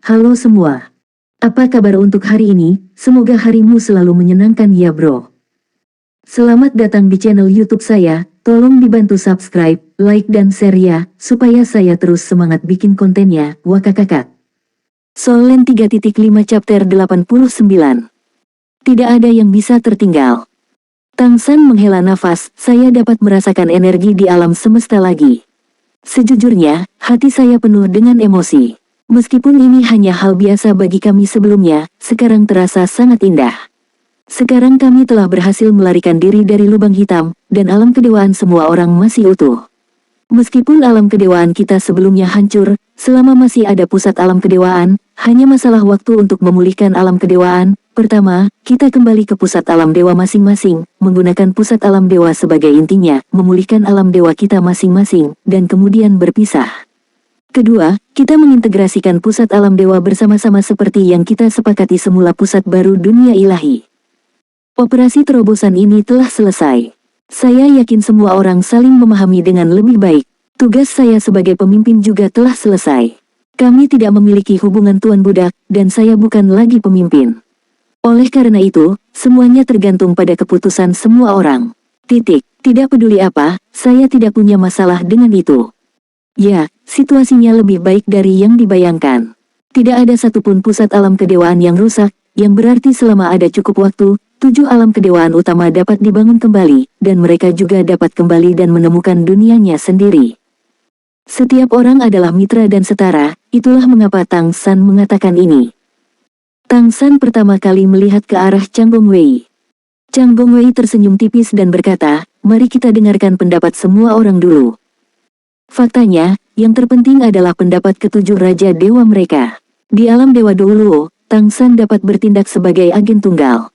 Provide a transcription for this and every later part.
Halo semua. Apa kabar untuk hari ini? Semoga harimu selalu menyenangkan ya bro. Selamat datang di channel YouTube saya. Tolong dibantu subscribe, like dan share ya, supaya saya terus semangat bikin kontennya. Wakakakak. Solen 3.5 chapter 89. Tidak ada yang bisa tertinggal. Tang San menghela nafas, saya dapat merasakan energi di alam semesta lagi. Sejujurnya, hati saya penuh dengan emosi. Meskipun ini hanya hal biasa bagi kami sebelumnya, sekarang terasa sangat indah. Sekarang kami telah berhasil melarikan diri dari lubang hitam, dan alam kedewaan semua orang masih utuh. Meskipun alam kedewaan kita sebelumnya hancur, selama masih ada pusat alam kedewaan, hanya masalah waktu untuk memulihkan alam kedewaan. Pertama, kita kembali ke pusat alam dewa masing-masing, menggunakan pusat alam dewa sebagai intinya, memulihkan alam dewa kita masing-masing, dan kemudian berpisah. Kedua, kita mengintegrasikan pusat alam dewa bersama-sama seperti yang kita sepakati semula pusat baru dunia ilahi. Operasi terobosan ini telah selesai. Saya yakin semua orang saling memahami dengan lebih baik. Tugas saya sebagai pemimpin juga telah selesai. Kami tidak memiliki hubungan tuan budak, dan saya bukan lagi pemimpin. Oleh karena itu, semuanya tergantung pada keputusan semua orang. Tidak peduli apa, saya tidak punya masalah dengan itu. Ya, situasinya lebih baik dari yang dibayangkan. Tidak ada satupun pusat alam kedewaan yang rusak, yang berarti selama ada cukup waktu, 7 alam kedewaan utama dapat dibangun kembali, dan mereka juga dapat kembali dan menemukan dunianya sendiri. Setiap orang adalah mitra dan setara, itulah mengapa Tang San mengatakan ini. Tang San pertama kali melihat ke arah Chang Gongwei. Chang Gongwei tersenyum tipis dan berkata, mari kita dengarkan pendapat semua orang dulu. Faktanya, yang terpenting adalah pendapat ketujuh raja dewa mereka. Di alam dewa Douluo, Tang San dapat bertindak sebagai agen tunggal.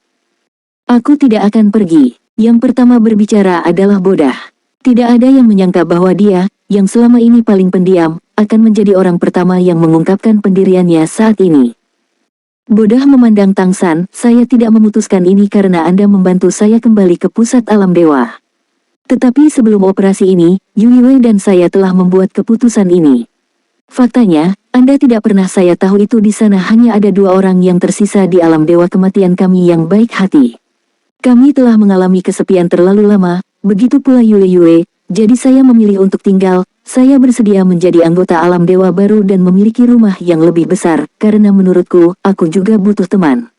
Aku tidak akan pergi. Yang pertama berbicara adalah Bodah. Tidak ada yang menyangka bahwa dia, yang selama ini paling pendiam, akan menjadi orang pertama yang mengungkapkan pendiriannya saat ini. Bodah memandang Tang San, saya tidak memutuskan ini karena Anda membantu saya kembali ke pusat alam dewa. Tetapi sebelum operasi ini, Yui Wei dan saya telah membuat keputusan ini. Faktanya, Anda tidak pernah saya tahu itu di sana hanya ada 2 orang yang tersisa di alam dewa kematian kami yang baik hati. Kami telah mengalami kesepian terlalu lama, begitu pula Yue, jadi saya memilih untuk tinggal. Saya bersedia menjadi anggota alam dewa baru dan memiliki rumah yang lebih besar, karena menurutku, aku juga butuh teman.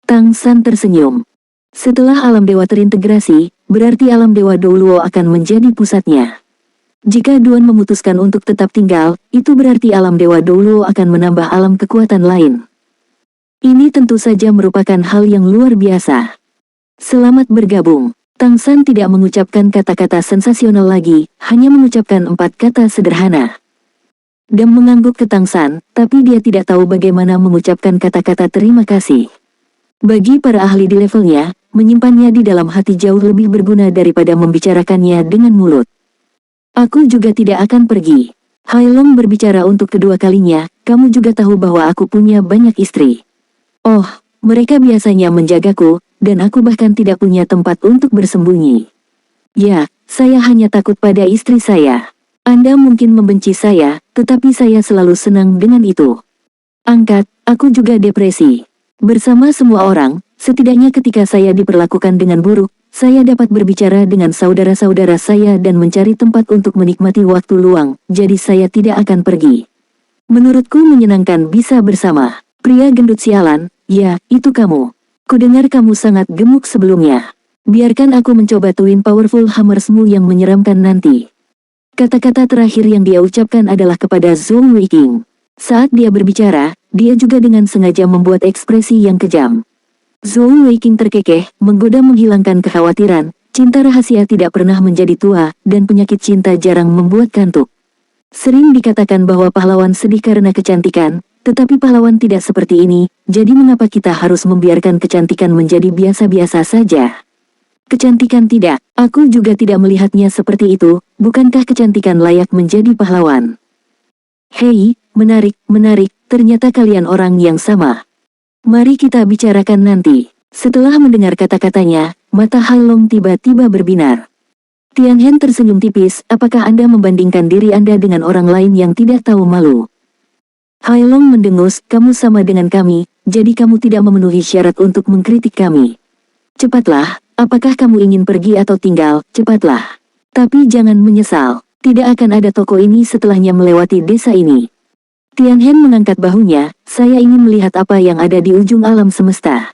Tang San tersenyum. Setelah alam dewa terintegrasi, berarti alam dewa Douluo akan menjadi pusatnya. Jika Duan memutuskan untuk tetap tinggal, itu berarti alam dewa Douluo akan menambah alam kekuatan lain. Ini tentu saja merupakan hal yang luar biasa. Selamat bergabung. Tang San tidak mengucapkan kata-kata sensasional lagi, hanya mengucapkan 4 kata sederhana. Dam mengangguk ke Tang San, tapi dia tidak tahu bagaimana mengucapkan kata-kata terima kasih. Bagi para ahli di levelnya, menyimpannya di dalam hati jauh lebih berguna daripada membicarakannya dengan mulut. Aku juga tidak akan pergi. Hai Long berbicara untuk kedua kalinya, kamu juga tahu bahwa aku punya banyak istri. Oh, mereka biasanya menjagaku, dan aku bahkan tidak punya tempat untuk bersembunyi. Ya, saya hanya takut pada istri saya. Anda mungkin membenci saya, tetapi saya selalu senang dengan itu. Angkat, aku juga depresi. Bersama semua orang, setidaknya ketika saya diperlakukan dengan buruk, saya dapat berbicara dengan saudara-saudara saya dan mencari tempat untuk menikmati waktu luang, jadi saya tidak akan pergi. Menurutku menyenangkan bisa bersama. Pria gendut sialan, ya, itu kamu. Kudengar kamu sangat gemuk sebelumnya. Biarkan aku mencoba Twin Powerful Hammersmu yang menyeramkan nanti. Kata-kata terakhir yang dia ucapkan adalah kepada Zhou Weiqing. Saat dia berbicara, dia juga dengan sengaja membuat ekspresi yang kejam. Zhou Weiqing terkekeh, menggoda menghilangkan kekhawatiran. Cinta rahasia tidak pernah menjadi tua, dan penyakit cinta jarang membuat kantuk. Sering dikatakan bahwa pahlawan sedih karena kecantikan, tetapi pahlawan tidak seperti ini, jadi mengapa kita harus membiarkan kecantikan menjadi biasa-biasa saja? Kecantikan tidak, aku juga tidak melihatnya seperti itu, bukankah kecantikan layak menjadi pahlawan? Hei, menarik, ternyata kalian orang yang sama. Mari kita bicarakan nanti. Setelah mendengar kata-katanya, mata Hai Long tiba-tiba berbinar. Tianhen tersenyum tipis, apakah Anda membandingkan diri Anda dengan orang lain yang tidak tahu malu? Hailong mendengus, kamu sama dengan kami, jadi kamu tidak memenuhi syarat untuk mengkritik kami. Cepatlah, apakah kamu ingin pergi atau tinggal, cepatlah. Tapi jangan menyesal, tidak akan ada toko ini setelahnya melewati desa ini. Tianhen mengangkat bahunya, saya ingin melihat apa yang ada di ujung alam semesta.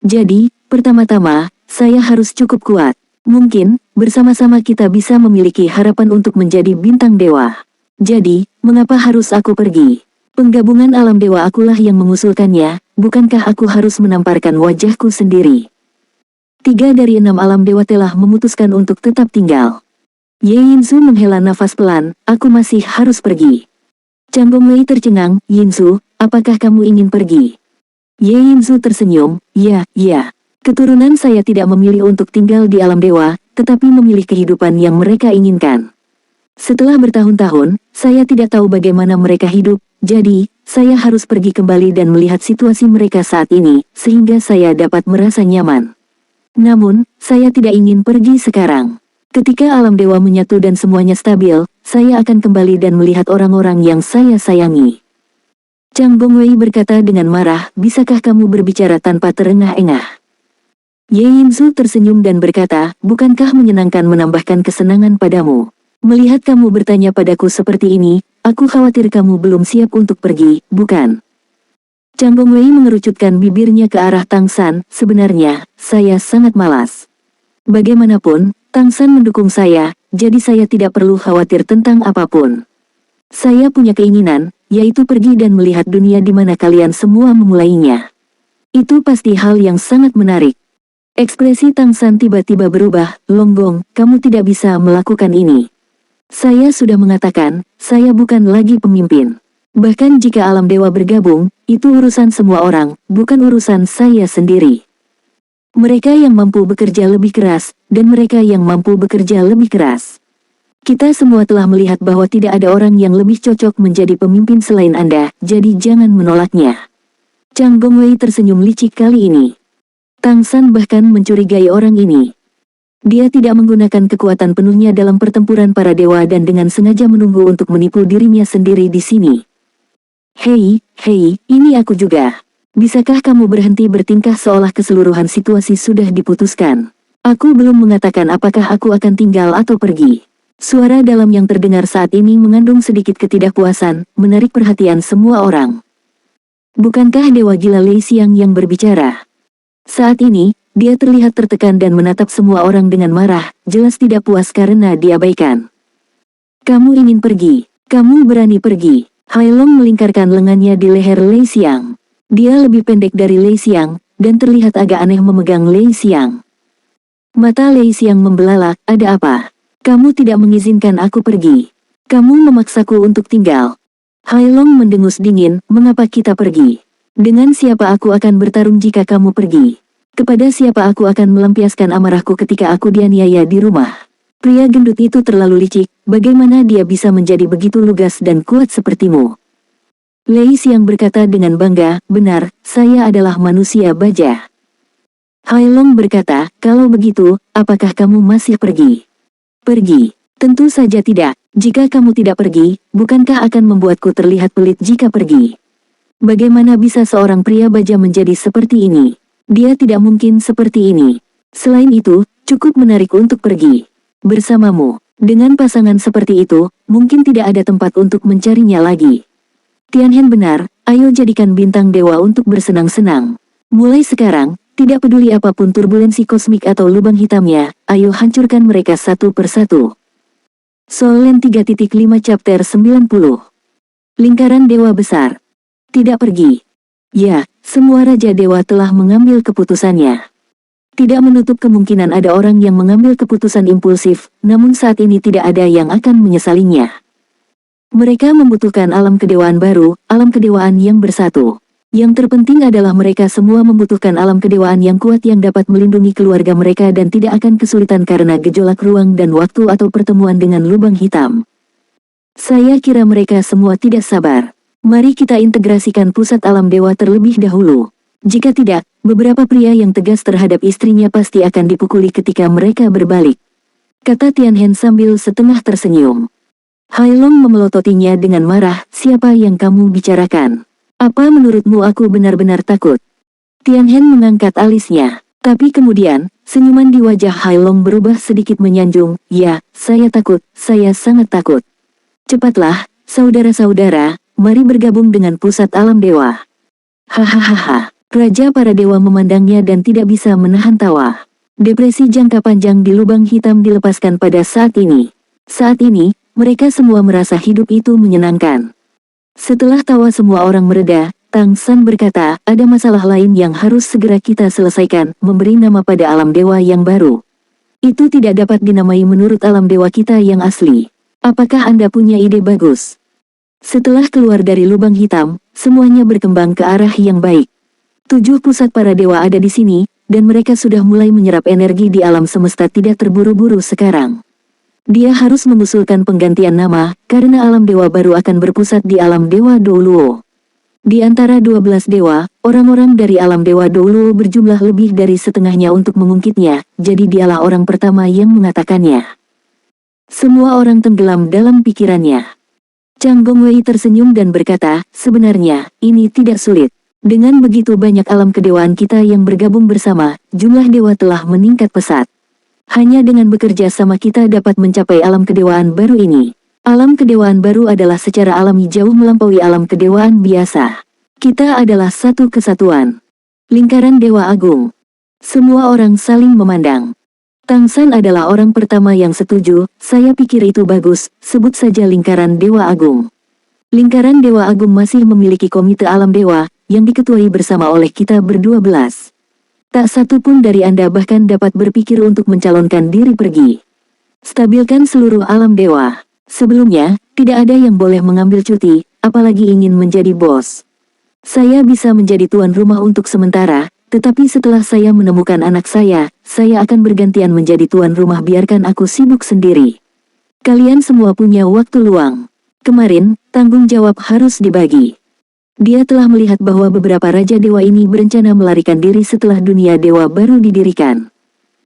Jadi, pertama-tama, saya harus cukup kuat. Mungkin, bersama-sama kita bisa memiliki harapan untuk menjadi bintang dewa. Jadi, mengapa harus aku pergi? Penggabungan alam dewa akulah yang mengusulkannya, bukankah aku harus menamparkan wajahku sendiri? 3 dari 6 alam dewa telah memutuskan untuk tetap tinggal. Ye Yinzu menghela nafas pelan, aku masih harus pergi. Chang Gongwei tercengang, Yinzu, apakah kamu ingin pergi? Ye Yinzu tersenyum, ya. Keturunan saya tidak memilih untuk tinggal di alam dewa, tetapi memilih kehidupan yang mereka inginkan. Setelah bertahun-tahun, saya tidak tahu bagaimana mereka hidup, jadi, saya harus pergi kembali dan melihat situasi mereka saat ini, sehingga saya dapat merasa nyaman. Namun, saya tidak ingin pergi sekarang. Ketika alam dewa menyatu dan semuanya stabil, saya akan kembali dan melihat orang-orang yang saya sayangi. Chang Gongwei berkata dengan marah, bisakah kamu berbicara tanpa terengah-engah? Ye Yinzu tersenyum dan berkata, bukankah menyenangkan menambahkan kesenangan padamu? Melihat kamu bertanya padaku seperti ini, aku khawatir kamu belum siap untuk pergi, bukan? Chang Gongwei mengerucutkan bibirnya ke arah Tang San, sebenarnya, saya sangat malas. Bagaimanapun, Tang San mendukung saya, jadi saya tidak perlu khawatir tentang apapun. Saya punya keinginan, yaitu pergi dan melihat dunia di mana kalian semua memulainya. Itu pasti hal yang sangat menarik. Ekspresi Tang San tiba-tiba berubah, Longgong, kamu tidak bisa melakukan ini. Saya sudah mengatakan, saya bukan lagi pemimpin. Bahkan jika alam dewa bergabung, itu urusan semua orang, bukan urusan saya sendiri. Mereka yang mampu bekerja lebih keras, dan mereka yang mampu bekerja lebih keras. Kita semua telah melihat bahwa tidak ada orang yang lebih cocok menjadi pemimpin selain Anda, jadi jangan menolaknya. Chang Gongwei tersenyum licik kali ini. Tang San bahkan mencurigai orang ini. Dia tidak menggunakan kekuatan penuhnya dalam pertempuran para dewa dan dengan sengaja menunggu untuk menipu dirinya sendiri di sini. Hei, ini aku juga. Bisakah kamu berhenti bertingkah seolah keseluruhan situasi sudah diputuskan? Aku belum mengatakan apakah aku akan tinggal atau pergi. Suara dalam yang terdengar saat ini mengandung sedikit ketidakpuasan, menarik perhatian semua orang. Bukankah Dewa Gila Lei Xiang yang berbicara? Saat ini, dia terlihat tertekan dan menatap semua orang dengan marah, jelas tidak puas karena diabaikan. Kamu ingin pergi, kamu berani pergi. Hailong melingkarkan lengannya di leher Lei Xiang. Dia lebih pendek dari Lei Xiang, dan terlihat agak aneh memegang Lei Xiang. Mata Lei Xiang membelalak, ada apa? Kamu tidak mengizinkan aku pergi. Kamu memaksaku untuk tinggal. Hailong mendengus dingin, mengapa kita pergi? Dengan siapa aku akan bertarung jika kamu pergi? Kepada siapa aku akan melampiaskan amarahku ketika aku dianiaya di rumah? Pria gendut itu terlalu licik, bagaimana dia bisa menjadi begitu lugas dan kuat sepertimu? Lei Xiang berkata dengan bangga, benar, saya adalah manusia baja. Hailong berkata, kalau begitu, apakah kamu masih pergi? Pergi? Tentu saja tidak, jika kamu tidak pergi, bukankah akan membuatku terlihat pelit jika pergi? Bagaimana bisa seorang pria baja menjadi seperti ini? Dia tidak mungkin seperti ini. Selain itu, cukup menarik untuk pergi. Bersamamu, dengan pasangan seperti itu, mungkin tidak ada tempat untuk mencarinya lagi. Tianhen benar, ayo jadikan bintang dewa untuk bersenang-senang. Mulai sekarang, tidak peduli apapun turbulensi kosmik atau lubang hitamnya, ayo hancurkan mereka satu persatu. Soul Land 3.5 Chapter 90. Lingkaran Dewa Besar. Tidak pergi. Ya, semua Raja Dewa telah mengambil keputusannya. Tidak menutup kemungkinan ada orang yang mengambil keputusan impulsif, namun saat ini tidak ada yang akan menyesalinya. Mereka membutuhkan alam kedewaan baru, alam kedewaan yang bersatu. Yang terpenting adalah mereka semua membutuhkan alam kedewaan yang kuat yang dapat melindungi keluarga mereka dan tidak akan kesulitan karena gejolak ruang dan waktu atau pertemuan dengan lubang hitam. Saya kira mereka semua tidak sabar. Mari kita integrasikan pusat alam dewa terlebih dahulu. Jika tidak, beberapa pria yang tegas terhadap istrinya pasti akan dipukuli ketika mereka berbalik. Kata Tianhen sambil setengah tersenyum. Hailong memelototinya dengan marah, siapa yang kamu bicarakan? Apa menurutmu aku benar-benar takut? Tianhen mengangkat alisnya. Tapi kemudian, senyuman di wajah Hailong berubah sedikit menyanjung, ya, saya takut, saya sangat takut. Cepatlah, saudara-saudara, mari bergabung dengan pusat alam dewa. Hahaha, Raja para dewa memandangnya dan tidak bisa menahan tawa. Depresi jangka panjang di lubang hitam dilepaskan pada saat ini. Saat ini, mereka semua merasa hidup itu menyenangkan. Setelah tawa semua orang mereda, Tang San berkata, ada masalah lain yang harus segera kita selesaikan, memberi nama pada alam dewa yang baru. Itu tidak dapat dinamai menurut alam dewa kita yang asli. Apakah Anda punya ide bagus? Setelah keluar dari lubang hitam, semuanya berkembang ke arah yang baik. 7 pusat para dewa ada di sini, dan mereka sudah mulai menyerap energi di alam semesta tidak terburu-buru sekarang. Dia harus mengusulkan penggantian nama, karena alam dewa baru akan berpusat di alam dewa Douluo. Di antara 12 dewa, orang-orang dari alam dewa Douluo berjumlah lebih dari setengahnya untuk mengungkitnya, jadi dialah orang pertama yang mengatakannya. Semua orang tenggelam dalam pikirannya. Chang Gongwei tersenyum dan berkata, sebenarnya, ini tidak sulit. Dengan begitu banyak alam kedewaan kita yang bergabung bersama, jumlah dewa telah meningkat pesat. Hanya dengan bekerja sama kita dapat mencapai alam kedewaan baru ini. Alam kedewaan baru adalah secara alami jauh melampaui alam kedewaan biasa. Kita adalah satu kesatuan. Lingkaran Dewa Agung. Semua orang saling memandang. Tang San adalah orang pertama yang setuju, saya pikir itu bagus, sebut saja Lingkaran Dewa Agung. Lingkaran Dewa Agung masih memiliki komite alam dewa, yang diketuai bersama oleh kita ber-12. Tak satu pun dari Anda bahkan dapat berpikir untuk mencalonkan diri pergi. Stabilkan seluruh alam dewa. Sebelumnya, tidak ada yang boleh mengambil cuti, apalagi ingin menjadi bos. Saya bisa menjadi tuan rumah untuk sementara, tetapi setelah saya menemukan anak saya akan bergantian menjadi tuan rumah biarkan aku sibuk sendiri. Kalian semua punya waktu luang. Kemarin, tanggung jawab harus dibagi. Dia telah melihat bahwa beberapa raja dewa ini berencana melarikan diri setelah dunia dewa baru didirikan.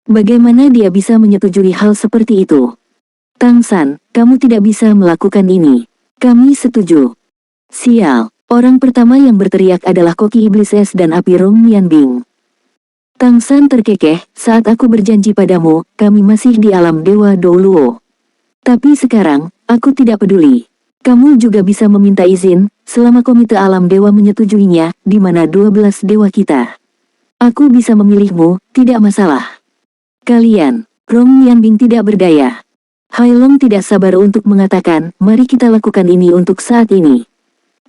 Bagaimana dia bisa menyetujui hal seperti itu? Tang San, kamu tidak bisa melakukan ini. Kami setuju. Sial, orang pertama yang berteriak adalah koki iblis es dan api Rong Mianbing. Tang San terkekeh, saat aku berjanji padamu, kami masih di alam dewa Douluo. Tapi sekarang, aku tidak peduli. Kamu juga bisa meminta izin, selama komite alam dewa menyetujuinya, di mana 12 dewa kita. Aku bisa memilihmu, tidak masalah. Kalian, Rong Mianbing tidak berdaya. Hailong tidak sabar untuk mengatakan, mari kita lakukan ini untuk saat ini.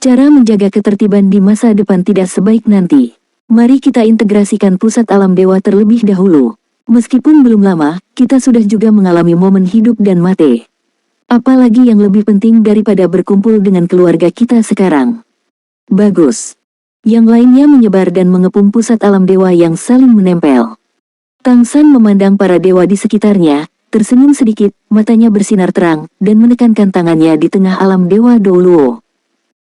Cara menjaga ketertiban di masa depan tidak sebaik nanti. Mari kita integrasikan pusat alam dewa terlebih dahulu. Meskipun belum lama, kita sudah juga mengalami momen hidup dan mati. Apalagi yang lebih penting daripada berkumpul dengan keluarga kita sekarang. Bagus. Yang lainnya menyebar dan mengepung pusat alam dewa yang saling menempel. Tang San memandang para dewa di sekitarnya, tersenyum sedikit, matanya bersinar terang, dan menekankan tangannya di tengah alam dewa Douluo.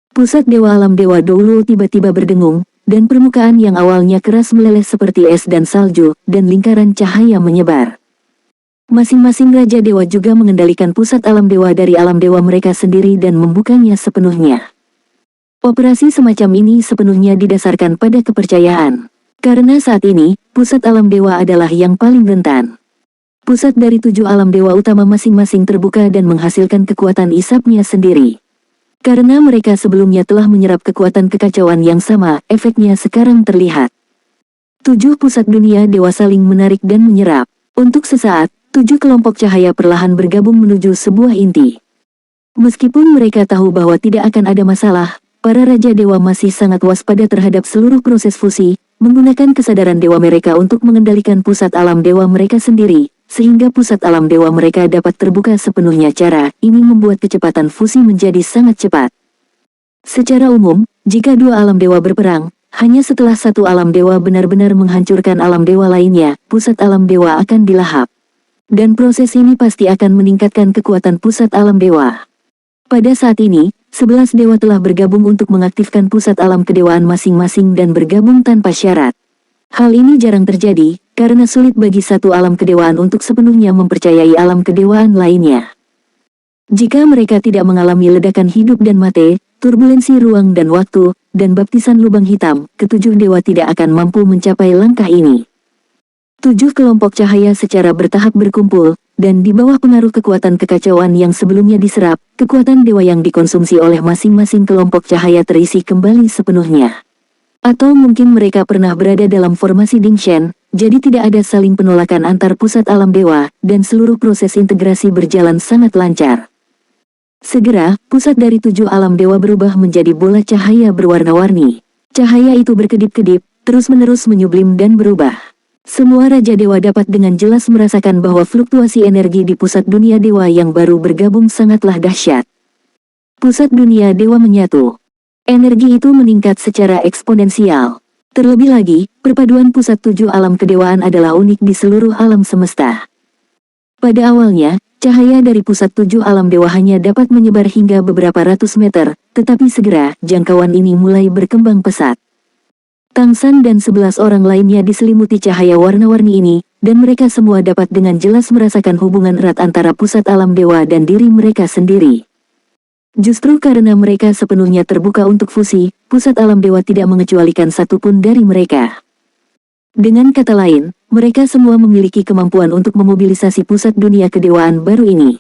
Pusat dewa alam dewa Douluo tiba-tiba berdengung, dan permukaan yang awalnya keras meleleh seperti es dan salju, dan lingkaran cahaya menyebar. Masing-masing raja dewa juga mengendalikan pusat alam dewa dari alam dewa mereka sendiri dan membukanya sepenuhnya. Operasi semacam ini sepenuhnya didasarkan pada kepercayaan. Karena saat ini, pusat alam dewa adalah yang paling rentan. Pusat dari 7 alam dewa utama masing-masing terbuka dan menghasilkan kekuatan isapnya sendiri. Karena mereka sebelumnya telah menyerap kekuatan kekacauan yang sama, efeknya sekarang terlihat. 7 pusat dunia dewa saling menarik dan menyerap. Untuk sesaat, 7 kelompok cahaya perlahan bergabung menuju sebuah inti. Meskipun mereka tahu bahwa tidak akan ada masalah, para raja dewa masih sangat waspada terhadap seluruh proses fusi, menggunakan kesadaran dewa mereka untuk mengendalikan pusat alam dewa mereka sendiri, sehingga pusat alam dewa mereka dapat terbuka sepenuhnya. Cara ini membuat kecepatan fusi menjadi sangat cepat. Secara umum, jika 2 alam dewa berperang, hanya setelah satu alam dewa benar-benar menghancurkan alam dewa lainnya, pusat alam dewa akan dilahap. Dan proses ini pasti akan meningkatkan kekuatan pusat alam dewa. Pada saat ini, 11 dewa telah bergabung untuk mengaktifkan pusat alam kedewaan masing-masing dan bergabung tanpa syarat. Hal ini jarang terjadi, karena sulit bagi satu alam kedewaan untuk sepenuhnya mempercayai alam kedewaan lainnya. Jika mereka tidak mengalami ledakan hidup dan mati, turbulensi ruang dan waktu, dan baptisan lubang hitam, ketujuh dewa tidak akan mampu mencapai langkah ini. 7 kelompok cahaya secara bertahap berkumpul, dan di bawah pengaruh kekuatan kekacauan yang sebelumnya diserap, kekuatan dewa yang dikonsumsi oleh masing-masing kelompok cahaya terisi kembali sepenuhnya. Atau mungkin mereka pernah berada dalam formasi Dingshen, jadi tidak ada saling penolakan antar pusat alam dewa, dan seluruh proses integrasi berjalan sangat lancar. Segera, pusat dari 7 alam dewa berubah menjadi bola cahaya berwarna-warni. Cahaya itu berkedip-kedip, terus-menerus menyublim dan berubah. Semua Raja Dewa dapat dengan jelas merasakan bahwa fluktuasi energi di pusat dunia dewa yang baru bergabung sangatlah dahsyat. Pusat dunia dewa menyatu. Energi itu meningkat secara eksponensial. Terlebih lagi, perpaduan pusat 7 alam kedewaan adalah unik di seluruh alam semesta. Pada awalnya, cahaya dari pusat 7 alam dewa hanya dapat menyebar hingga beberapa ratus meter, tetapi segera, jangkauan ini mulai berkembang pesat. Tang San dan 11 orang lainnya diselimuti cahaya warna-warni ini, dan mereka semua dapat dengan jelas merasakan hubungan erat antara pusat alam dewa dan diri mereka sendiri. Justru karena mereka sepenuhnya terbuka untuk fusi, pusat alam dewa tidak mengecualikan satupun dari mereka. Dengan kata lain, mereka semua memiliki kemampuan untuk memobilisasi pusat dunia kedewaan baru ini.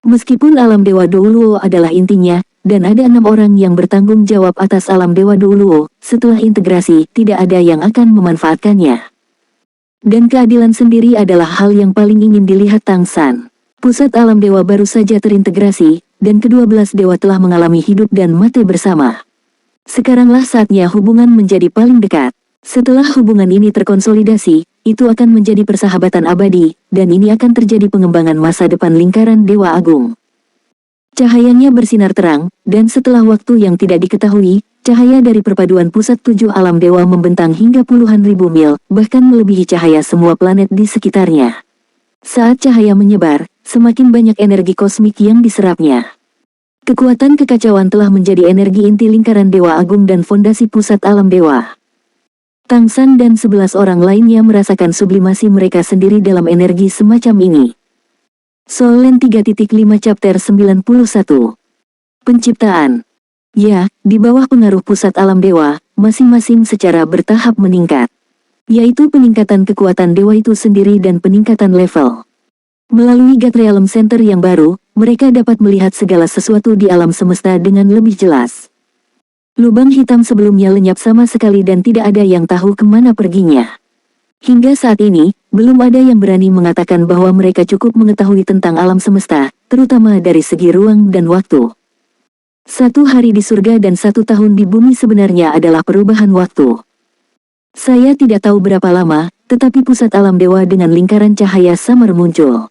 Meskipun alam dewa Douluo adalah intinya, dan ada 6 orang yang bertanggung jawab atas alam dewa Douluo, setelah integrasi, tidak ada yang akan memanfaatkannya. Dan keadilan sendiri adalah hal yang paling ingin dilihat Tang San. Pusat alam dewa baru saja terintegrasi, dan ke-12 dewa telah mengalami hidup dan mati bersama. Sekaranglah saatnya hubungan menjadi paling dekat. Setelah hubungan ini terkonsolidasi, itu akan menjadi persahabatan abadi, dan ini akan terjadi pengembangan masa depan lingkaran Dewa Agung. Cahayanya bersinar terang, dan setelah waktu yang tidak diketahui, cahaya dari perpaduan pusat 7 alam dewa membentang hingga puluhan ribu mil, bahkan melebihi cahaya semua planet di sekitarnya. Saat cahaya menyebar, semakin banyak energi kosmik yang diserapnya. Kekuatan kekacauan telah menjadi energi inti lingkaran Dewa Agung dan fondasi pusat alam dewa. Tang San dan 11 orang lainnya merasakan sublimasi mereka sendiri dalam energi semacam ini. Solen 3.5 Chapter 91. Penciptaan. Ya, di bawah pengaruh pusat alam dewa, masing-masing secara bertahap meningkat. Yaitu peningkatan kekuatan dewa itu sendiri dan peningkatan level. Melalui God Realm Center yang baru, mereka dapat melihat segala sesuatu di alam semesta dengan lebih jelas. Lubang hitam sebelumnya lenyap sama sekali dan tidak ada yang tahu kemana perginya. Hingga saat ini, belum ada yang berani mengatakan bahwa mereka cukup mengetahui tentang alam semesta, terutama dari segi ruang dan waktu. 1 hari di surga dan 1 tahun di bumi sebenarnya adalah perubahan waktu. Saya tidak tahu berapa lama, tetapi pusat alam dewa dengan lingkaran cahaya samar muncul.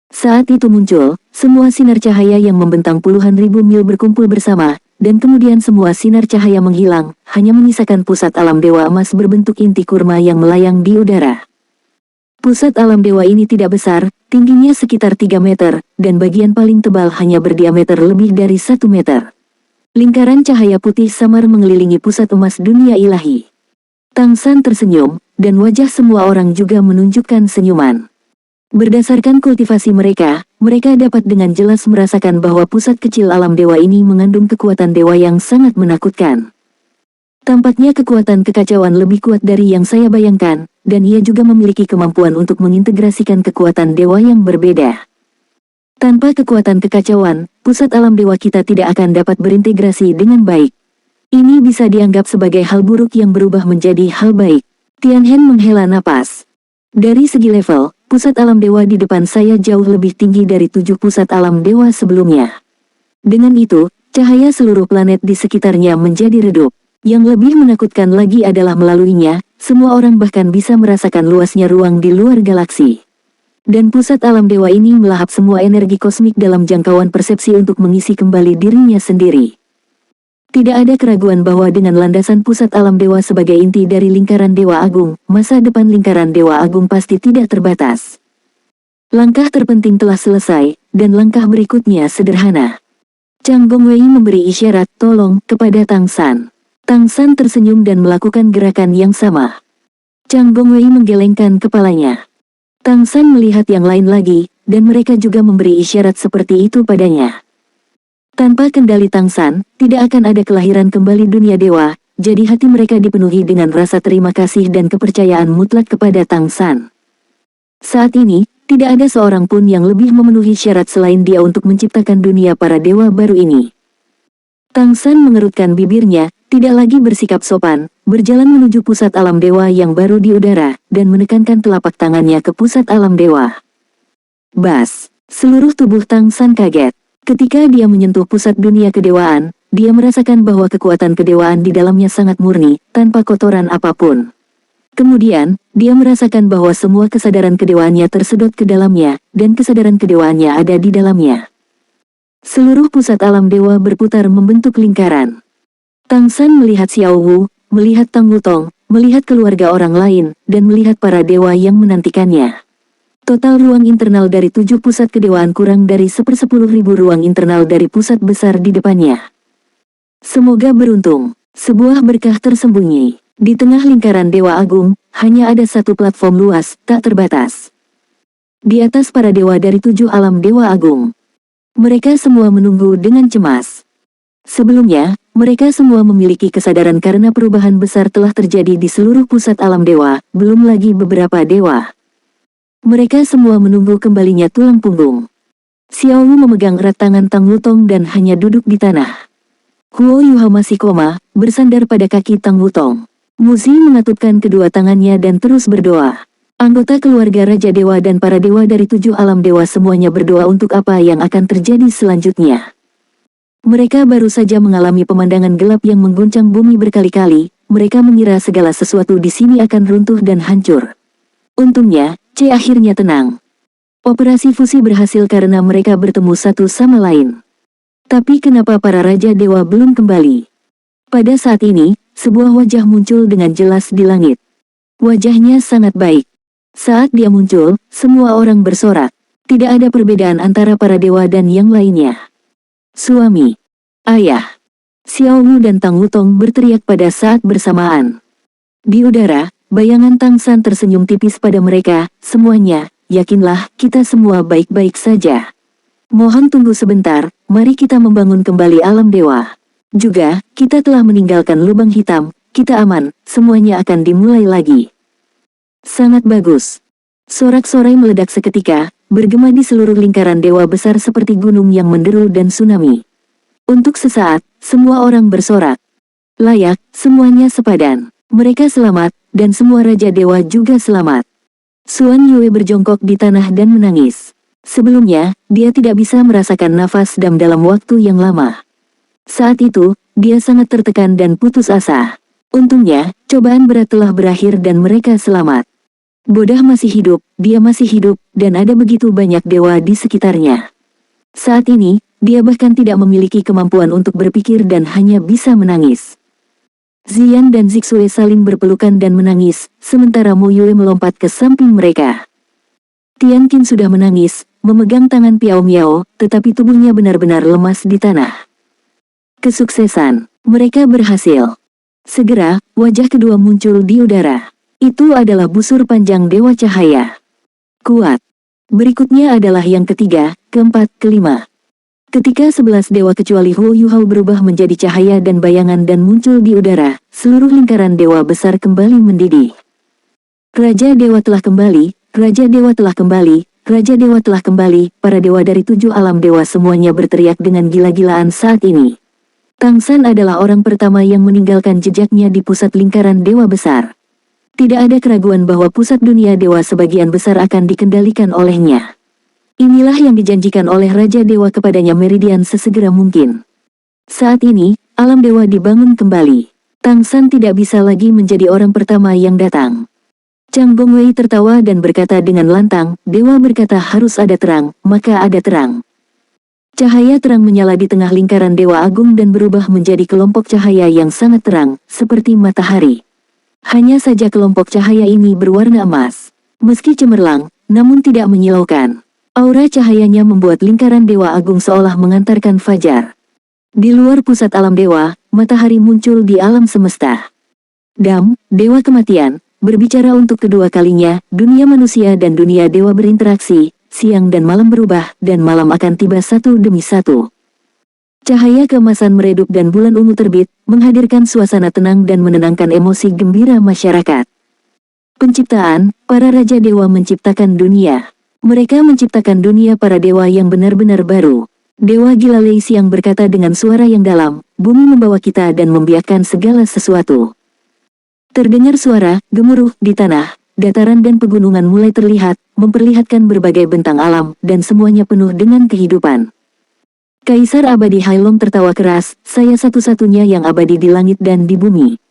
Saat itu muncul, semua sinar cahaya yang membentang puluhan ribu mil berkumpul bersama, dan kemudian semua sinar cahaya menghilang, hanya menyisakan pusat alam dewa emas berbentuk inti kurma yang melayang di udara. Pusat alam dewa ini tidak besar, tingginya sekitar 3 meter, dan bagian paling tebal hanya berdiameter lebih dari 1 meter. Lingkaran cahaya putih samar mengelilingi pusat emas dunia ilahi. Tang San tersenyum, dan wajah semua orang juga menunjukkan senyuman. Berdasarkan kultivasi mereka dapat dengan jelas merasakan bahwa pusat kecil alam dewa ini mengandung kekuatan dewa yang sangat menakutkan. Tampaknya kekuatan kekacauan lebih kuat dari yang saya bayangkan, dan ia juga memiliki kemampuan untuk mengintegrasikan kekuatan dewa yang berbeda. Tanpa kekuatan kekacauan, pusat alam dewa kita tidak akan dapat berintegrasi dengan baik. Ini bisa dianggap sebagai hal buruk yang berubah menjadi hal baik. Tianhen menghela napas. Dari segi level, pusat alam dewa di depan saya jauh lebih tinggi dari 7 pusat alam dewa sebelumnya. Dengan itu, cahaya seluruh planet di sekitarnya menjadi redup. Yang lebih menakutkan lagi adalah melaluinya, semua orang bahkan bisa merasakan luasnya ruang di luar galaksi. Dan pusat alam dewa ini melahap semua energi kosmik dalam jangkauan persepsi untuk mengisi kembali dirinya sendiri. Tidak ada keraguan bahwa dengan landasan pusat alam dewa sebagai inti dari lingkaran Dewa Agung, masa depan lingkaran Dewa Agung pasti tidak terbatas. Langkah terpenting telah selesai, dan langkah berikutnya sederhana. Chang Gongwei memberi isyarat tolong kepada Tang San. Tang San tersenyum dan melakukan gerakan yang sama. Chang Gongwei menggelengkan kepalanya. Tang San melihat yang lain lagi, dan mereka juga memberi isyarat seperti itu padanya. Tanpa kendali Tang San, tidak akan ada kelahiran kembali dunia dewa, jadi hati mereka dipenuhi dengan rasa terima kasih dan kepercayaan mutlak kepada Tang San. Saat ini, tidak ada seorang pun yang lebih memenuhi syarat selain dia untuk menciptakan dunia para dewa baru ini. Tang San mengerutkan bibirnya, tidak lagi bersikap sopan, berjalan menuju pusat alam dewa yang baru di udara, dan menekankan telapak tangannya ke pusat alam dewa. Bas! Seluruh tubuh Tang San kaget. Ketika dia menyentuh pusat dunia kedewaan, dia merasakan bahwa kekuatan kedewaan di dalamnya sangat murni, tanpa kotoran apapun. Kemudian, dia merasakan bahwa semua kesadaran kedewaannya tersedot ke dalamnya, dan kesadaran kedewaannya ada di dalamnya. Seluruh pusat alam dewa berputar membentuk lingkaran. Tang San melihat Xiao Wu, melihat Tang Wutong, melihat keluarga orang lain, dan melihat para dewa yang menantikannya. Total ruang internal dari 7 pusat kedewaan kurang dari 1/10.000 ruang internal dari pusat besar di depannya. Semoga beruntung. Sebuah berkah tersembunyi. Di tengah lingkaran Dewa Agung, hanya ada satu platform luas, tak terbatas. Di atas para dewa dari 7 alam Dewa Agung. Mereka semua menunggu dengan cemas. Sebelumnya, mereka semua memiliki kesadaran karena perubahan besar telah terjadi di seluruh pusat alam dewa, belum lagi beberapa dewa. Mereka semua menunggu kembalinya tulang punggung. Xiao Wu memegang erat tangan Tang Wutong dan hanya duduk di tanah. Huo Yuha masih koma, bersandar pada kaki Tang Wutong. Muzi mengatupkan kedua tangannya dan terus berdoa. Anggota keluarga Raja Dewa dan para dewa dari 7 alam dewa semuanya berdoa untuk apa yang akan terjadi selanjutnya. Mereka baru saja mengalami pemandangan gelap yang mengguncang bumi berkali-kali, mereka mengira segala sesuatu di sini akan runtuh dan hancur. Untungnya, akhirnya tenang. Operasi fusi berhasil karena mereka bertemu satu sama lain. Tapi kenapa para Raja Dewa belum kembali? Pada saat ini, sebuah wajah muncul dengan jelas di langit. Wajahnya sangat baik. Saat dia muncul, semua orang bersorak. Tidak ada perbedaan antara para dewa dan yang lainnya. Suami, ayah, Xiao Wu dan Tang Wutong berteriak pada saat bersamaan. Di udara, bayangan Tang San tersenyum tipis pada mereka, semuanya, yakinlah, kita semua baik-baik saja. Mohon tunggu sebentar, mari kita membangun kembali alam dewa. Juga, kita telah meninggalkan lubang hitam, kita aman, semuanya akan dimulai lagi. Sangat bagus. Sorak-sorai meledak seketika, bergema di seluruh lingkaran dewa besar seperti gunung yang menderu dan tsunami. Untuk sesaat, semua orang bersorak. Layak, semuanya sepadan. Mereka selamat, dan semua Raja Dewa juga selamat. Xuan Yue berjongkok di tanah dan menangis. Sebelumnya, dia tidak bisa merasakan nafas dalam waktu yang lama. Saat itu, dia sangat tertekan dan putus asa. Untungnya, cobaan berat telah berakhir dan mereka selamat. Bodah masih hidup, dia masih hidup, dan ada begitu banyak dewa di sekitarnya. Saat ini, dia bahkan tidak memiliki kemampuan untuk berpikir dan hanya bisa menangis. Ziyan dan Zixue saling berpelukan dan menangis, sementara Mo Yue melompat ke samping mereka. Tian Qin sudah menangis, memegang tangan Piao Miao, tetapi tubuhnya benar-benar lemas di tanah. Kesuksesan, mereka berhasil. Segera, wajah kedua muncul di udara. Itu adalah busur panjang Dewa Cahaya. Kuat. Berikutnya adalah yang ketiga, keempat, kelima. Ketika 11 dewa kecuali Huo Yuhao berubah menjadi cahaya dan bayangan dan muncul di udara, seluruh lingkaran dewa besar kembali mendidih. Raja Dewa telah kembali, Raja Dewa telah kembali, Raja Dewa telah kembali, para dewa dari 7 alam dewa semuanya berteriak dengan gila-gilaan saat ini. Tang San adalah orang pertama yang meninggalkan jejaknya di pusat lingkaran dewa besar. Tidak ada keraguan bahwa pusat dunia dewa sebagian besar akan dikendalikan olehnya. Inilah yang dijanjikan oleh Raja Dewa kepadanya Meridian sesegera mungkin. Saat ini, alam dewa dibangun kembali. Tang San tidak bisa lagi menjadi orang pertama yang datang. Chang Gongwei tertawa dan berkata dengan lantang, Dewa berkata harus ada terang, maka ada terang. Cahaya terang menyala di tengah lingkaran Dewa Agung dan berubah menjadi kelompok cahaya yang sangat terang, seperti matahari. Hanya saja kelompok cahaya ini berwarna emas. Meski cemerlang, namun tidak menyilaukan. Aura cahayanya membuat lingkaran Dewa Agung seolah mengantarkan fajar. Di luar pusat alam dewa, matahari muncul di alam semesta. Dam, Dewa Kematian, berbicara untuk kedua kalinya, dunia manusia dan dunia dewa berinteraksi, siang dan malam berubah, dan malam akan tiba satu demi satu. Cahaya keemasan meredup dan bulan ungu terbit, menghadirkan suasana tenang dan menenangkan emosi gembira masyarakat. Penciptaan, para raja dewa menciptakan dunia. Mereka menciptakan dunia para dewa yang benar-benar baru. Dewa Gilales yang berkata dengan suara yang dalam, bumi membawa kita dan membiarkan segala sesuatu. Terdengar suara gemuruh di tanah, dataran dan pegunungan mulai terlihat, memperlihatkan berbagai bentang alam, dan semuanya penuh dengan kehidupan. Kaisar abadi Hailong tertawa keras, saya satu-satunya yang abadi di langit dan di bumi.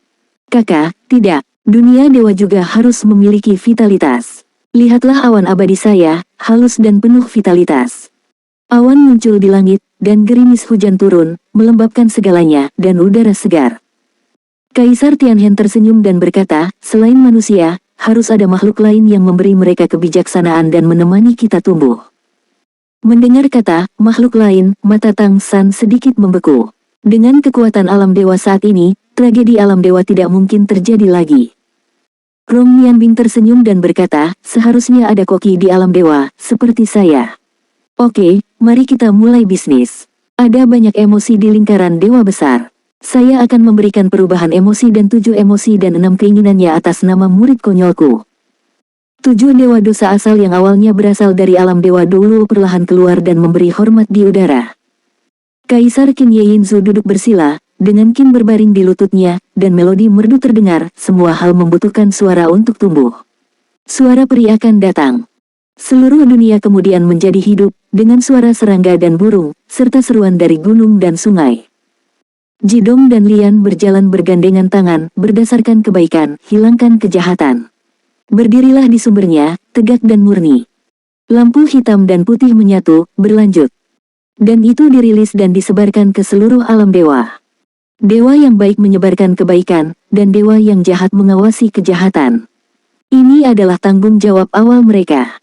Kakak, tidak, dunia dewa juga harus memiliki vitalitas. Lihatlah awan abadi saya, halus dan penuh vitalitas. Awan muncul di langit, dan gerimis hujan turun, melembabkan segalanya, dan udara segar. Kaisar Tianhen tersenyum dan berkata, selain manusia, harus ada makhluk lain yang memberi mereka kebijaksanaan dan menemani kita tumbuh. Mendengar kata, makhluk lain, mata Tang San sedikit membeku. Dengan kekuatan alam dewa saat ini, tragedi alam dewa tidak mungkin terjadi lagi. Rong Mianbing tersenyum dan berkata, seharusnya ada koki di alam dewa, seperti saya. Oke, mari kita mulai bisnis. Ada banyak emosi di lingkaran dewa besar. Saya akan memberikan perubahan emosi dan 7 emosi dan 6 keinginannya atas nama murid konyolku. 7 dewa dosa asal yang awalnya berasal dari alam dewa dulu perlahan keluar dan memberi hormat di udara. Kaisar Qin Yeinzu duduk bersila, dengan Qin berbaring di lututnya, dan melodi merdu terdengar, semua hal membutuhkan suara untuk tumbuh. Suara peri akan datang. Seluruh dunia kemudian menjadi hidup, dengan suara serangga dan burung, serta seruan dari gunung dan sungai. Jidong dan Lian berjalan bergandengan tangan, berdasarkan kebaikan, hilangkan kejahatan. Berdirilah di sumbernya, tegak dan murni. Lampu hitam dan putih menyatu, berlanjut. Dan itu dirilis dan disebarkan ke seluruh alam dewa. Dewa yang baik menyebarkan kebaikan, dan dewa yang jahat mengawasi kejahatan. Ini adalah tanggung jawab awal mereka.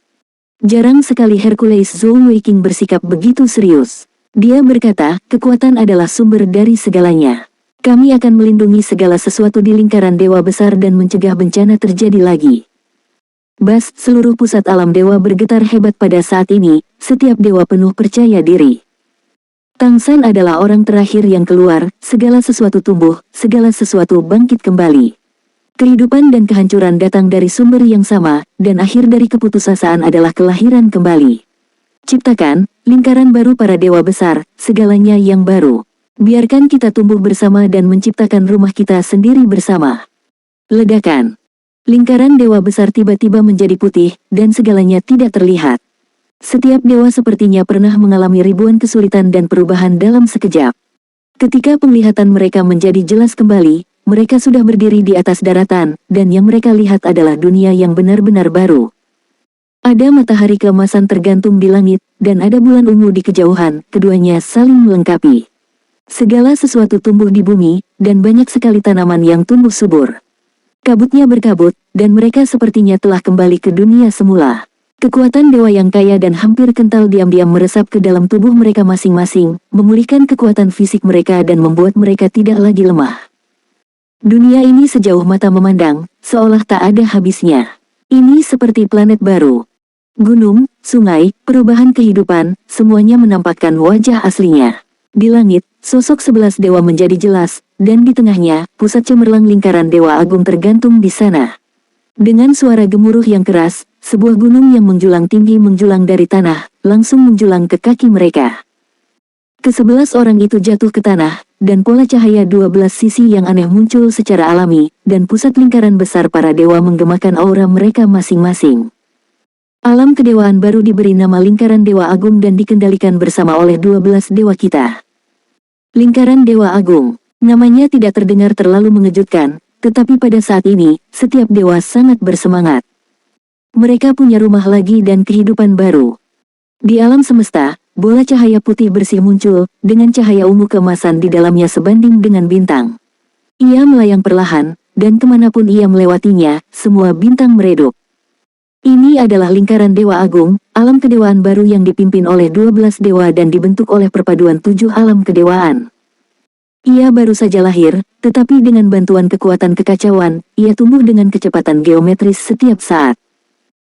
Jarang sekali Hercules Zhou Weiqing bersikap begitu serius. Dia berkata, kekuatan adalah sumber dari segalanya. Kami akan melindungi segala sesuatu di lingkaran dewa besar dan mencegah bencana terjadi lagi. Bas, seluruh pusat alam dewa bergetar hebat pada saat ini, setiap dewa penuh percaya diri. Tang San adalah orang terakhir yang keluar, segala sesuatu tumbuh, segala sesuatu bangkit kembali. Kehidupan dan kehancuran datang dari sumber yang sama, dan akhir dari keputusasaan adalah kelahiran kembali. Ciptakan, lingkaran baru para dewa besar, segalanya yang baru. Biarkan kita tumbuh bersama dan menciptakan rumah kita sendiri bersama. Ledakan. Lingkaran dewa besar tiba-tiba menjadi putih, dan segalanya tidak terlihat. Setiap dewa sepertinya pernah mengalami ribuan kesulitan dan perubahan dalam sekejap. Ketika penglihatan mereka menjadi jelas kembali, mereka sudah berdiri di atas daratan, dan yang mereka lihat adalah dunia yang benar-benar baru. Ada matahari keemasan tergantung di langit, dan ada bulan ungu di kejauhan, keduanya saling melengkapi. Segala sesuatu tumbuh di bumi, dan banyak sekali tanaman yang tumbuh subur. Kabutnya berkabut, dan mereka sepertinya telah kembali ke dunia semula. Kekuatan dewa yang kaya dan hampir kental diam-diam meresap ke dalam tubuh mereka masing-masing, memulihkan kekuatan fisik mereka dan membuat mereka tidak lagi lemah. Dunia ini sejauh mata memandang, seolah tak ada habisnya. Ini seperti planet baru. Gunung, sungai, perubahan kehidupan, semuanya menampakkan wajah aslinya. Di langit, sosok 11 dewa menjadi jelas, dan di tengahnya, pusat cemerlang lingkaran dewa agung tergantung di sana. Dengan suara gemuruh yang keras, sebuah gunung yang menjulang tinggi menjulang dari tanah, langsung menjulang ke kaki mereka. Ke-11 orang itu jatuh ke tanah, dan pola cahaya 12 sisi yang aneh muncul secara alami, dan pusat lingkaran besar para dewa menggemakan aura mereka masing-masing. Alam kedewaan baru diberi nama lingkaran dewa agung dan dikendalikan bersama oleh 12 dewa kita. Lingkaran dewa agung, namanya tidak terdengar terlalu mengejutkan, tetapi pada saat ini, setiap dewa sangat bersemangat. Mereka punya rumah lagi dan kehidupan baru. Di alam semesta, bola cahaya putih bersih muncul, dengan cahaya ungu keemasan di dalamnya sebanding dengan bintang. Ia melayang perlahan, dan kemanapun ia melewatinya, semua bintang meredup. Ini adalah lingkaran dewa agung, alam kedewaan baru yang dipimpin oleh 12 dewa dan dibentuk oleh perpaduan 7 alam kedewaan. Ia baru saja lahir, tetapi dengan bantuan kekuatan kekacauan, ia tumbuh dengan kecepatan geometris setiap saat.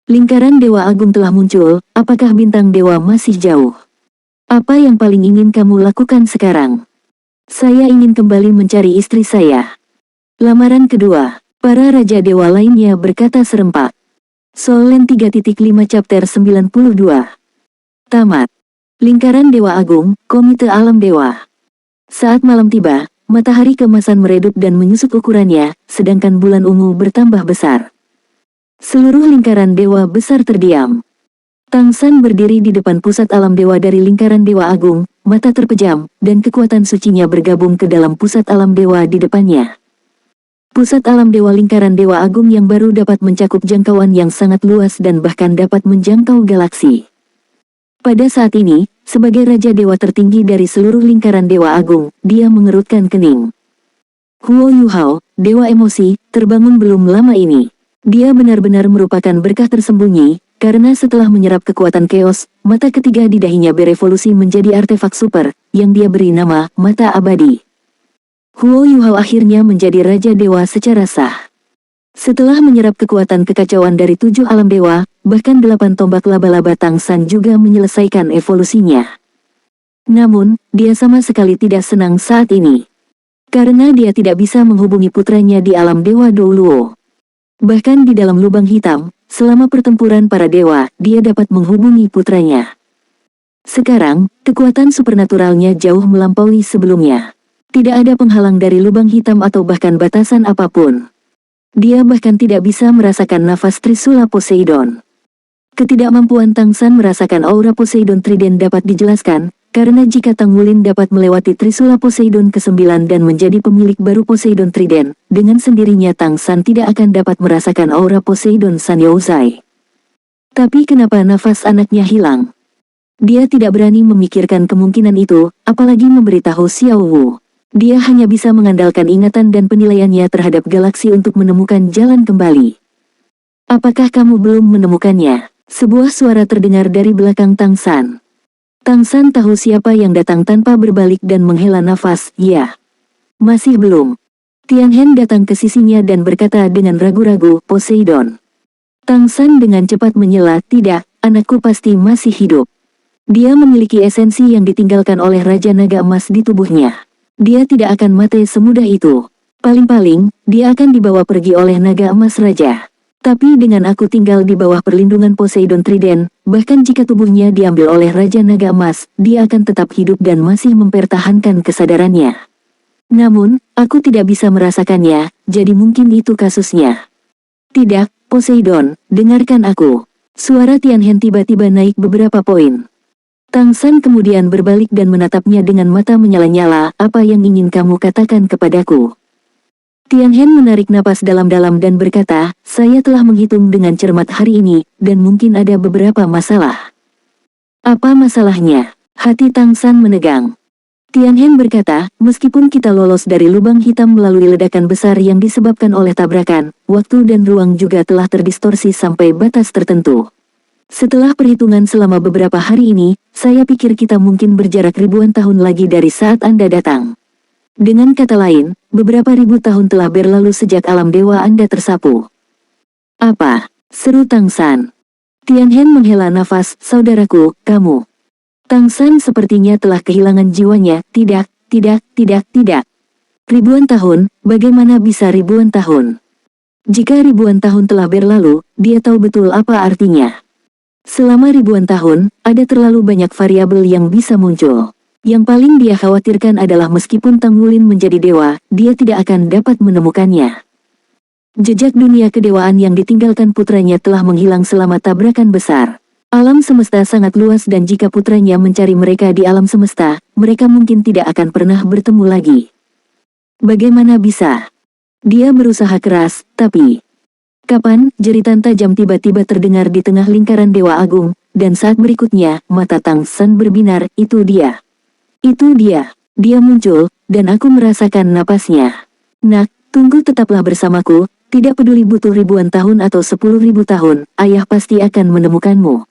Lingkaran Dewa Agung telah muncul, apakah bintang dewa masih jauh? Apa yang paling ingin kamu lakukan sekarang? Saya ingin kembali mencari istri saya. Lamaran kedua. Para raja dewa lainnya berkata serempak. Solen 3.5 chapter 92. Tamat. Lingkaran Dewa Agung, Komite Alam Dewa. Saat malam tiba, matahari keemasan meredup dan menyusut ukurannya, sedangkan bulan ungu bertambah besar. Seluruh lingkaran dewa besar terdiam. Tang San berdiri di depan pusat alam dewa dari lingkaran Dewa Agung, mata terpejam, dan kekuatan sucinya bergabung ke dalam pusat alam dewa di depannya. Pusat alam dewa lingkaran Dewa Agung yang baru dapat mencakup jangkauan yang sangat luas dan bahkan dapat menjangkau galaksi. Pada saat ini, sebagai Raja Dewa tertinggi dari seluruh lingkaran Dewa Agung, dia mengerutkan kening. Huo Yuhao, Dewa Emosi, terbangun belum lama ini. Dia benar-benar merupakan berkah tersembunyi, karena setelah menyerap kekuatan Chaos, mata ketiga di dahinya berevolusi menjadi artefak super, yang dia beri nama Mata Abadi. Huo Yuhao akhirnya menjadi Raja Dewa secara sah. Setelah menyerap kekuatan kekacauan dari 7 alam dewa, bahkan 8 tombak laba-laba Tang San juga menyelesaikan evolusinya. Namun, dia sama sekali tidak senang saat ini. Karena dia tidak bisa menghubungi putranya di alam dewa Douluo. Bahkan di dalam lubang hitam, selama pertempuran para dewa, dia dapat menghubungi putranya. Sekarang, kekuatan supernaturalnya jauh melampaui sebelumnya. Tidak ada penghalang dari lubang hitam atau bahkan batasan apapun. Dia bahkan tidak bisa merasakan nafas Trisula Poseidon. Ketidakmampuan Tang San merasakan aura Poseidon Trident dapat dijelaskan, karena jika Tang Wulin dapat melewati Trisula Poseidon ke-9 dan menjadi pemilik baru Poseidon Trident, dengan sendirinya Tang San tidak akan dapat merasakan aura Poseidon Sanyaozai. Tapi kenapa nafas anaknya hilang? Dia tidak berani memikirkan kemungkinan itu, apalagi memberitahu Xiao Wu. Dia hanya bisa mengandalkan ingatan dan penilaiannya terhadap galaksi untuk menemukan jalan kembali. Apakah kamu belum menemukannya? Sebuah suara terdengar dari belakang Tang San. Tang San tahu siapa yang datang tanpa berbalik dan menghela nafas, ya. Masih belum. Tianhen datang ke sisinya dan berkata dengan ragu-ragu, Poseidon. Tang San dengan cepat menyela, tidak, anakku pasti masih hidup. Dia memiliki esensi yang ditinggalkan oleh Raja Naga Emas di tubuhnya. Dia tidak akan mati semudah itu. Paling-paling, dia akan dibawa pergi oleh Naga Emas Raja. Tapi dengan aku tinggal di bawah perlindungan Poseidon Trident, bahkan jika tubuhnya diambil oleh Raja Naga Emas, dia akan tetap hidup dan masih mempertahankan kesadarannya. Namun, aku tidak bisa merasakannya, jadi mungkin itu kasusnya. Tidak, Poseidon, dengarkan aku. Suara Tianhen tiba-tiba naik beberapa poin. Tang San kemudian berbalik dan menatapnya dengan mata menyala-nyala, apa yang ingin kamu katakan kepadaku? Tianhen menarik napas dalam-dalam dan berkata, saya telah menghitung dengan cermat hari ini, dan mungkin ada beberapa masalah. Apa masalahnya? Hati Tang San menegang. Tianhen berkata, meskipun kita lolos dari lubang hitam melalui ledakan besar yang disebabkan oleh tabrakan, waktu dan ruang juga telah terdistorsi sampai batas tertentu. Setelah perhitungan selama beberapa hari ini, saya pikir kita mungkin berjarak ribuan tahun lagi dari saat Anda datang. Dengan kata lain, beberapa ribu tahun telah berlalu sejak alam dewa Anda tersapu. Apa? Seru Tang San. Tianhen menghela nafas, saudaraku, kamu. Tang San sepertinya telah kehilangan jiwanya, tidak. Ribuan tahun, bagaimana bisa ribuan tahun? Jika ribuan tahun telah berlalu, dia tahu betul apa artinya. Selama ribuan tahun, ada terlalu banyak variabel yang bisa muncul. Yang paling dia khawatirkan adalah meskipun Tang Wulin menjadi dewa, dia tidak akan dapat menemukannya. Jejak dunia kedewaan yang ditinggalkan putranya telah menghilang selama tabrakan besar. Alam semesta sangat luas dan jika putranya mencari mereka di alam semesta, mereka mungkin tidak akan pernah bertemu lagi. Bagaimana bisa? Dia berusaha keras, tapi... Kapan? Jeritan tajam tiba-tiba terdengar di tengah lingkaran Dewa Agung, dan saat berikutnya, mata Tang San berbinar, itu dia. Itu dia. Dia muncul, dan aku merasakan napasnya. Nak, tunggu tetaplah bersamaku, tidak peduli butuh ribuan tahun atau 10.000 tahun, ayah pasti akan menemukanmu.